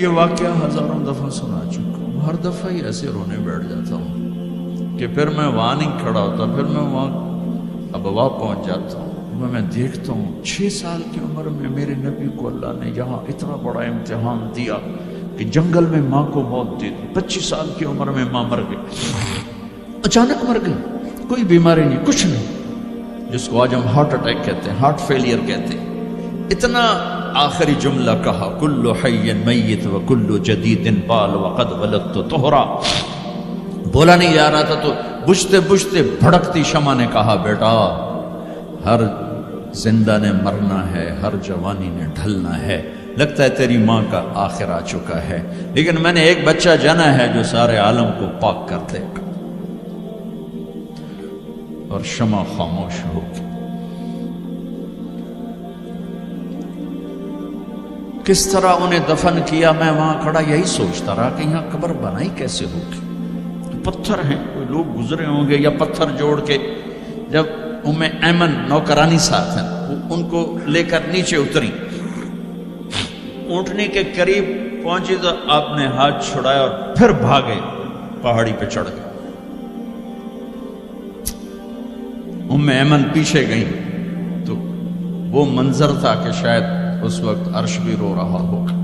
یہ واقعہ ہزاروں دفعہ سنا چکا ہوں، ہر دفعہ ہی ایسے رونے بیٹھ جاتا ہوں کہ پھر میں وہاں نہیں کھڑا ہوتا، پھر میں وہاں ابوا پہنچ جاتا ہوں، میں دیکھتا ہوں 6 سال کی عمر میں میرے نبی کو اللہ نے یہاں اتنا بڑا امتحان دیا کہ جنگل میں ماں کو موت دے دی، 25 سال کی عمر میں ماں مر گئی، اچانک مر گئی، کوئی بیماری نہیں، کچھ نہیں، جس کو آج ہم ہارٹ اٹیک کہتے ہیں، ہارٹ فیلئر کہتے ہیں۔ اتنا آخری جملہ کہا، کل حی میت و کل جدید بال وقد ولدت طہرا، بولا نہیں جا رہا تھا تو بجھتے بجھتے بھڑکتی شمع نے کہا، بیٹا ہر زندہ نے مرنا ہے، ہر جوانی نے ڈھلنا ہے، لگتا ہے تیری ماں کا آخر آ چکا ہے، لیکن میں نے ایک بچہ جنا ہے جو سارے عالم کو پاک کر دے گا۔ اور شمع خاموش ہو گئی۔ کس طرح انہیں دفن کیا، میں وہاں کھڑا یہی سوچتا رہا کہ یہاں قبر بنائی کیسے ہوگی، پتھر ہیں، کوئی لوگ گزرے ہوں گے یا پتھر جوڑ کے۔ جب ام ایمن نوکرانی ساتھ ہیں، وہ ان کو لے کر نیچے اتری، اونٹنی کے قریب پہنچی تو آپ نے ہاتھ چھڑایا اور پھر بھاگے، پہاڑی پہ چڑھ گئے۔ ام ایمن پیچھے گئیں تو وہ منظر تھا کہ شاید اس وقت عرش بھی رو رہا ہوگا۔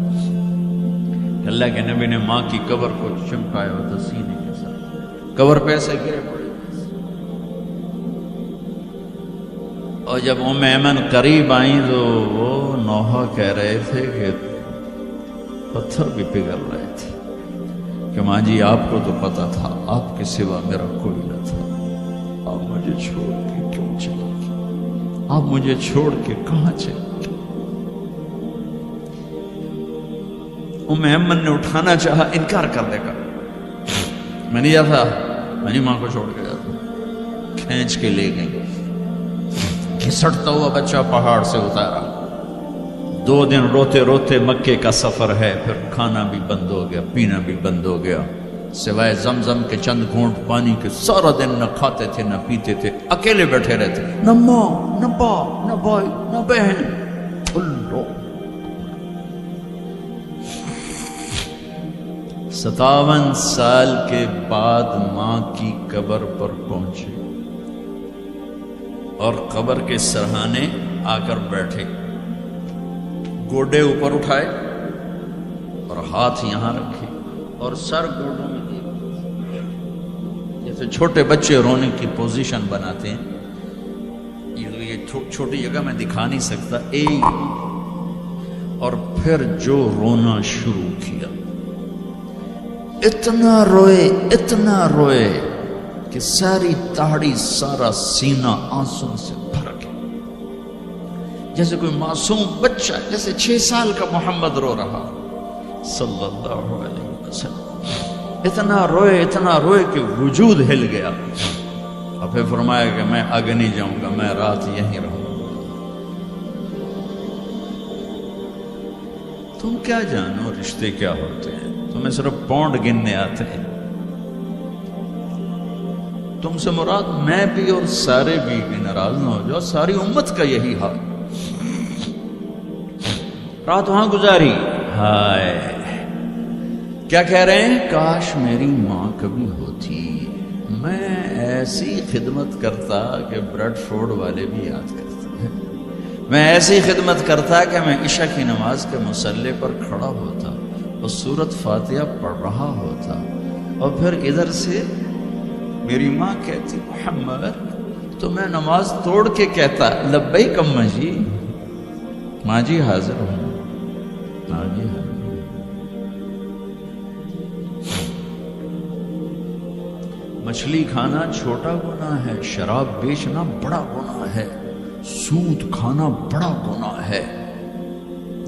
اللہ کے نبی نے ماں کی قبر کو چمکایا ہوتا سینے کے ساتھ، قبر پہ ایسے گرے پڑے، اور جب ام ایمن قریب آئیں تو وہ نوحہ کہہ رہے تھے کہ پتھر بھی پگھل رہے تھے کہ ماں جی آپ کو تو پتا تھا آپ کے سوا میرا کوئی نہ تھا، آپ مجھے چھوڑ کے کیوں چلے گئے، آپ مجھے چھوڑ کے کہاں چلے گئے۔ ام ایمن نے اٹھانا چاہا، انکار کرنے کا، میں نہیں جاتا، میں نہیں ماں کو چھوڑ کے جاتا، کھینچ کے لے گئی، گھسٹتا ہوا بچہ پہاڑ سے اتارا۔ 2 دن روتے روتے مکے کا سفر ہے، پھر کھانا بھی بند ہو گیا، پینا بھی بند ہو گیا، سوائے زمزم کے چند گھونٹ پانی کے سارا دن نہ کھاتے تھے نہ پیتے تھے، اکیلے بیٹھے رہتے، نہ ماں نہ باپ نہ بھائی نہ بہن، اللہ۔ 57 سال کے بعد ماں کی قبر پر پہنچے اور قبر کے سرہانے آ کر بیٹھے، گوڈے اوپر اٹھائے اور ہاتھ یہاں رکھے اور سر گوڈوں میں دے، جیسے چھوٹے بچے رونے کی پوزیشن بناتے ہیں، یہ چھوٹی جگہ میں دکھا نہیں سکتا، اور پھر جو رونا شروع کیا، اتنا روئے کہ ساری داڑھی سارا سینہ آنسوں سے بھر گیا، جیسے کوئی معصوم بچہ، جیسے 6 سال کا محمد رو رہا صلی اللہ علیہ وسلم، اتنا روئے کہ وجود ہل گیا، اور پھر فرمایا کہ میں آگے نہیں جاؤں گا، میں رات یہیں رہوں گا۔ تم کیا جانو رشتے کیا ہوتے ہیں، تمہیں صرف پونڈ گننے آتے ہیں، تم سے مراد میں بھی اور سارے بھی ناراض نہ ہو جاؤ، ساری امت کا یہی حال۔ رات وہاں گزاری، ہائے کیا کہہ رہے ہیں، کاش میری ماں کبھی ہوتی، میں ایسی خدمت کرتا کہ بریڈ فورڈ والے بھی یاد کرتے ہیں، میں ایسی خدمت کرتا کہ میں عشاء کی نماز کے مصلے پر کھڑا ہوتا اور سورۃ فاتحہ پڑھ رہا ہوتا، اور پھر ادھر سے میری ماں کہتی محمد، تو میں نماز توڑ کے کہتا لبیک اماں جی، ماں جی حاضر ہوں، ماں جی حاضر۔ مچھلی کھانا چھوٹا گناہ ہے، شراب بیچنا بڑا گناہ ہے، سود کھانا بڑا گناہ ہے،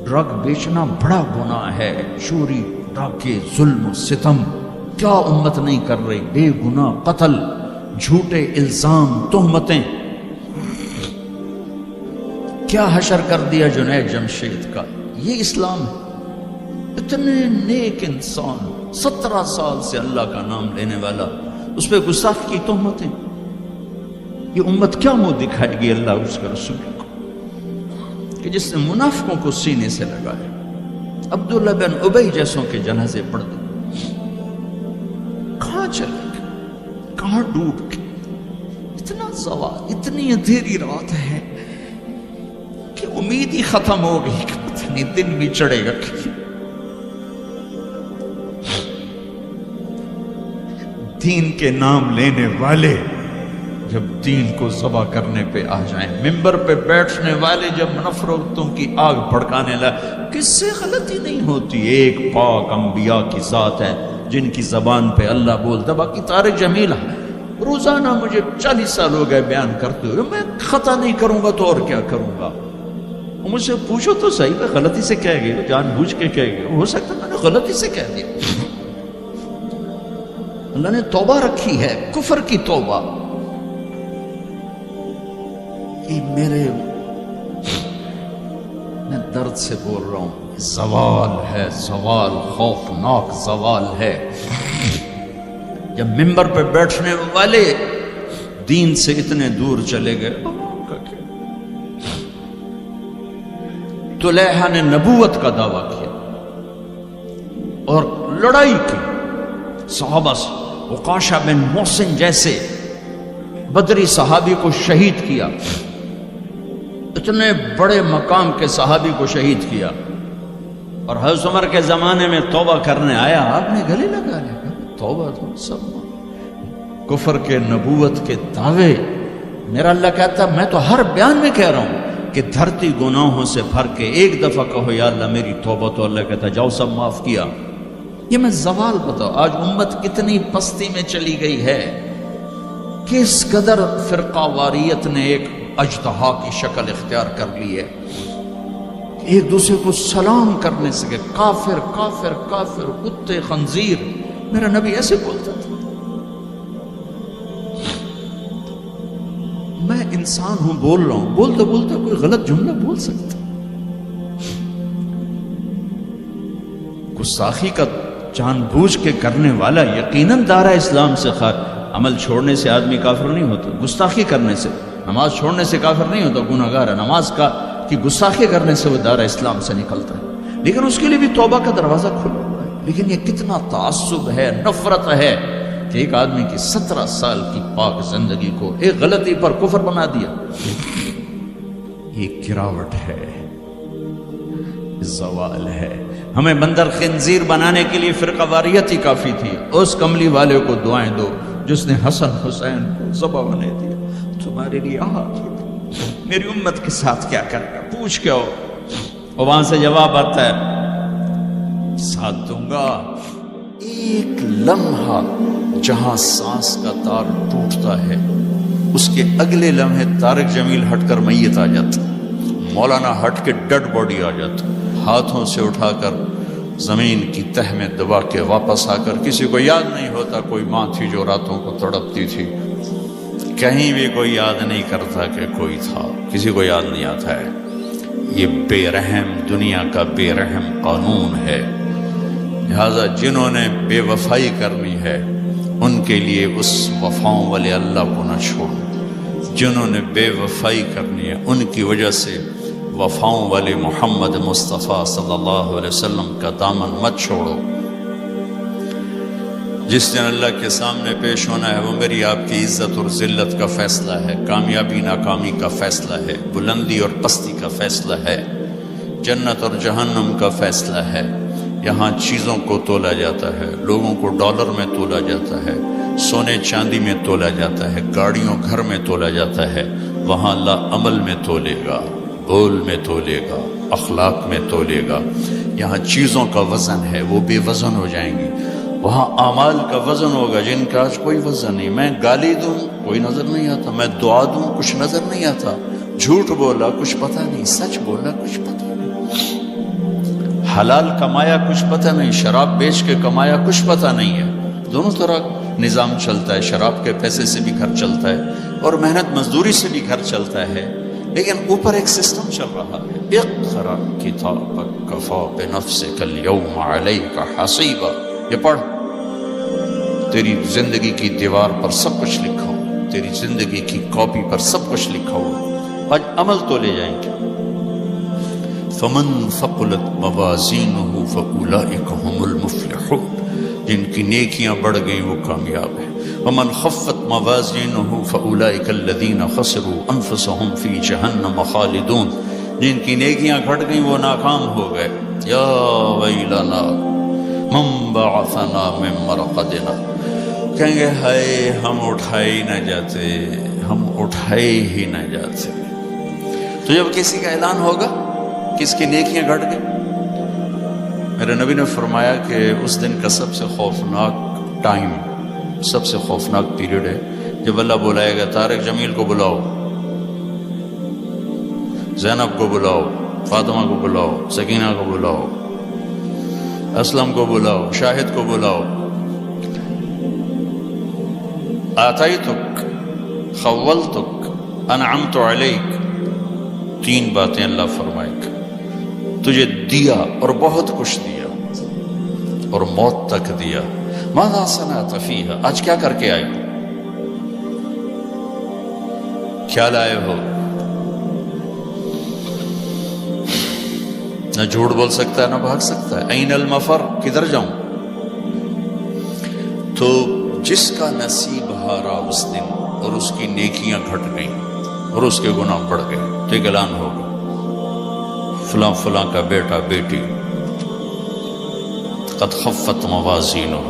ڈرگ بیچنا بڑا گناہ ہے، چوری ڈاکے ظلم و ستم کیا امت نہیں کر رہی، بے گناہ قتل، جھوٹے الزام تہمتیں، کیا حشر کر دیا جنید جمشید کا، یہ اسلام ہے۔ اتنے نیک انسان، 17 سال سے اللہ کا نام لینے والا، اس پہ گستاخ کی تہمتیں، یہ امت کیا منہ دکھائے گی اللہ اس کے رسول کو، کہ جس نے منافقوں کو سینے سے لگایا۔ عبداللہ بن ابی جیسوں کے جنازے پڑھ دیں. کہاں چلے گئے, کہاں ڈوب گئے. اتنا زوال, اتنی اندھیری رات ہے کہ امید ہی ختم ہو گئی کہ پتہ نہیں دن بھی چڑھے گا. دین کے نام لینے والے جب دین کو ذبح کرنے پہ آ جائیں, ممبر پہ بیٹھنے والے جب نفرتوں کی آگ بھڑکانے لگے, کس سے غلطی نہیں ہوتی. ایک پاک انبیاء کی ذات ہے جن کی زبان پہ اللہ بولتا. باقی طارق جمیل روزانہ مجھے 40 سال ہو گئے بیان کرتے ہوئے, میں خطا نہیں کروں گا تو اور کیا کروں گا. مجھ سے پوچھو تو صحیح, میں غلطی سے کہہ گیا, جان بوجھ کے کہہ گیا, ہو سکتا میں نے غلطی سے کہہ دیا. اللہ نے توبہ رکھی ہے, کفر کی توبہ. میرے میں درد سے بول رہا ہوں, زوال ہے, زوال خوفناک زوال ہے. جب ممبر پہ بیٹھنے والے دین سے اتنے دور چلے گئے. طلیحہ نے نبوت کا دعویٰ کیا اور لڑائی کی صحابہ سے. عکاشہ بن محسن جیسے بدری صحابی کو شہید کیا, اتنے بڑے مقام کے صحابی کو شہید کیا. اور حضرت عمر کے زمانے میں توبہ کرنے آیا, آپ نے گلے لگا لیا توبہ تو سب کفر کے نبوت کے دعوے. میرا اللہ کہتا میں تو ہر بیان میں کہہ رہا ہوں کہ دھرتی گناہوں سے بھر کے ایک دفعہ کہو یا اللہ میری توبہ, تو اللہ کہتا جاؤ سب معاف کیا. یہ میں زوال بتاؤ. آج امت کتنی پستی میں چلی گئی ہے, کس قدر فرقہ واریت نے ایک اجتہا کی شکل اختیار کر لی ہے. ایک دوسرے کو سلام کرنے سے کہ کافر کافر کافر, کتے خنزیر. میرا نبی ایسے بولتا تھا. میں انسان ہوں, بول رہا ہوں, بولتے بولتے کوئی غلط جملہ بول سکتا. گستاخی کا جان بوجھ کے کرنے والا یقیناً دارہ اسلام سے عمل چھوڑنے سے آدمی کافر نہیں ہوتا. گستاخی کرنے سے, نماز چھوڑنے سے کافر نہیں ہوتا, گناہ گار ہے. نماز کی گستاخی کرنے سے وہ دارہ اسلام سے نکلتا ہے, لیکن اس کے لیے بھی توبہ کا دروازہ کھلا ہوا ہے. لیکن یہ کتنا تعصب ہے, نفرت ہے کہ ایک آدمی کی 17 سال کی پاک زندگی کو ایک غلطی پر کفر بنا دیا. یہ گراوٹ ہے, زوال ہے. ہمیں بندر خنزیر بنانے کے لیے فرقہ واریت ہی کافی تھی. اس کملی والے کو دعائیں دو جس نے حسن حسین کو ذبح بنا دیا. تمہارے لیے میری امت کے ساتھ کیا کرے گا, پوچھ کے ہو. اور وہاں سے جواب آتا ہے ساتھ دوں گا. ایک لمحہ جہاں سانس کا تار ٹوٹتا ہے, اس کے اگلے لمحے طارق جمیل ہٹ کر میت آ جاتا, مولانا ہٹ کے ڈیڈ باڈی آ جاتا, ہاتھوں سے اٹھا کر زمین کی تہ میں دبا کے واپس آ کر. کسی کو یاد نہیں ہوتا کوئی ماں تھی جو راتوں کو تڑپتی تھی, کہیں بھی کوئی یاد نہیں کرتا کہ کوئی تھا, کسی کو یاد نہیں آتا ہے. یہ بے رحم دنیا کا بے رحم قانون ہے. لہذا جنہوں نے بے وفائی کرنی ہے ان کے لیے اس وفاؤں والے اللہ کو نہ چھوڑو. جنہوں نے بے وفائی کرنی ہے ان کی وجہ سے وفاؤں والے محمد مصطفیٰ صلی اللہ علیہ وسلم کا دامن مت چھوڑو. جس دن اللہ کے سامنے پیش ہونا ہے وہ میری آپ کی عزت اور ذلت کا فیصلہ ہے, کامیابی ناکامی کا فیصلہ ہے, بلندی اور پستی کا فیصلہ ہے, جنت اور جہنم کا فیصلہ ہے. یہاں چیزوں کو تولا جاتا ہے, لوگوں کو ڈالر میں تولا جاتا ہے, سونے چاندی میں تولا جاتا ہے, گاڑیوں گھر میں تولا جاتا ہے. وہاں اللہ عمل میں تولے گا, بول میں تولے گا, اخلاق میں تولے گا. یہاں چیزوں کا وزن ہے, وہ بے وزن ہو جائیں گی. وہاں اعمال کا وزن ہوگا جن کا آج کوئی وزن نہیں. میں گالی دوں کوئی نظر نہیں آتا, میں دعا دوں کچھ نظر نہیں آتا, جھوٹ بولا کچھ پتہ نہیں, سچ بولا کچھ پتہ نہیں, حلال کمایا کچھ پتہ نہیں, شراب بیچ کے کمایا کچھ پتہ نہیں ہے. دونوں طرح نظام چلتا ہے, شراب کے پیسے سے بھی گھر چلتا ہے اور محنت مزدوری سے بھی گھر چلتا ہے, لیکن اوپر ایک سسٹم چل رہا ہے. اقرأ کتابک کفی بنفسک اليوم علیک حسیبا. یہ پڑھ, تیری زندگی کی دیوار پر سب کچھ لکھا ہو, تیری زندگی کی کاپی پر سب کچھ لکھا ہو. آج عمل تو لے جائیں گے. فمن ثقلت موازینہ فاولئک هم المفلحون، جن کی نیکیاں بڑھ گئیں وہ کامیاب ہیں۔ ومن خفت موازینہ فاولئک الذین خسروا انفسهم فی جہنم خالدون، جن کی نیکیاں گھٹ گئیں وہ ناکام ہو گئے۔ یا ویلنا من بعثنا من مرقدنا، کہیں گے ہائے ہم اٹھائے ہی نہ جاتے، ہم اٹھائے ہی نہ جاتے۔ تو جب کسی کا اعلان ہوگا کس کی نیکیاں گھٹ گئی، میرے نبی نے فرمایا کہ اس دن کا سب سے خوفناک ٹائم، سب سے خوفناک پیریڈ ہے جب اللہ بلائے گا طارق جمیل کو بلاؤ، زینب کو بلاؤ، فاطمہ کو بلاؤ، سکینہ کو بلاؤ، اسلم کو بلاؤ، شاہد کو بلاؤ، آتیتک، خولتک، انعمت علیک، تین باتیں اللہ فرمائے گا، تجھے دیا اور بہت کچھ دیا اور موت تک دیا۔ ماذا صنعت فیہا، آج کیا کر کے آئے ہو، کیا لائے ہو؟ نہ جھوٹ بول سکتا ہے نہ بھاگ سکتا ہے۔ این المفر، کدھر جاؤں؟ تو جس کا نصیب ہارا اس دن اور اس کی نیکیاں گھٹ گئیں اور اس کے گناہ بڑھ گئے تو ایک اعلان ہوگا، فلاں فلاں کا بیٹا بیٹی قد خفت موازینہ،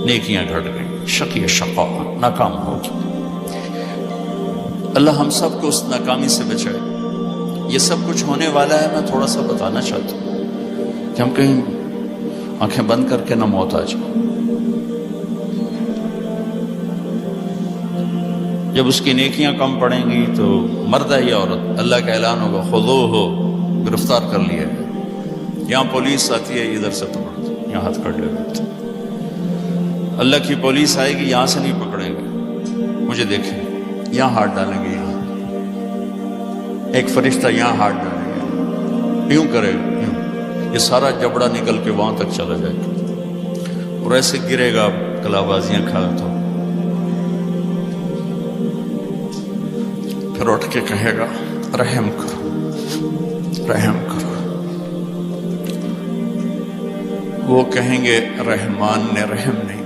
نیکیاں گھٹ گئیں، شقی شقا، ناکام ہوگی۔ اللہ ہم سب کو اس ناکامی سے بچائے۔ یہ سب کچھ ہونے والا ہے، میں تھوڑا سا بتانا چاہتا ہوں کہ ہم کہیں آنکھیں بند کر کے نہ موت آ جائے۔ جب اس کی نیکیاں کم پڑیں گی تو مرد ہے یا عورت، اللہ کا اعلان ہوگا خذوہ، گرفتار کر لیا ہے۔ یہاں پولیس آتی ہے، ادھر سے پکڑ دو، یہاں ہاتھ کر لے لیتے۔ اللہ کی پولیس آئے گی، یہاں سے نہیں پکڑیں گے، مجھے دیکھیں، یہاں ہاتھ ڈالیں گے، یہاں ایک فرشتہ یہاں ہاتھ ڈالیں گے، یوں کرے گا، یوں، یہ سارا جبڑا نکل کے وہاں تک چلا جائے گا اور ایسے گرے گا، کلا بازیاں کھا تو پھر اٹھ کے کہے گا رحم کرو، رحم کرو۔ وہ کہیں گے رحمان نے رحم نہیں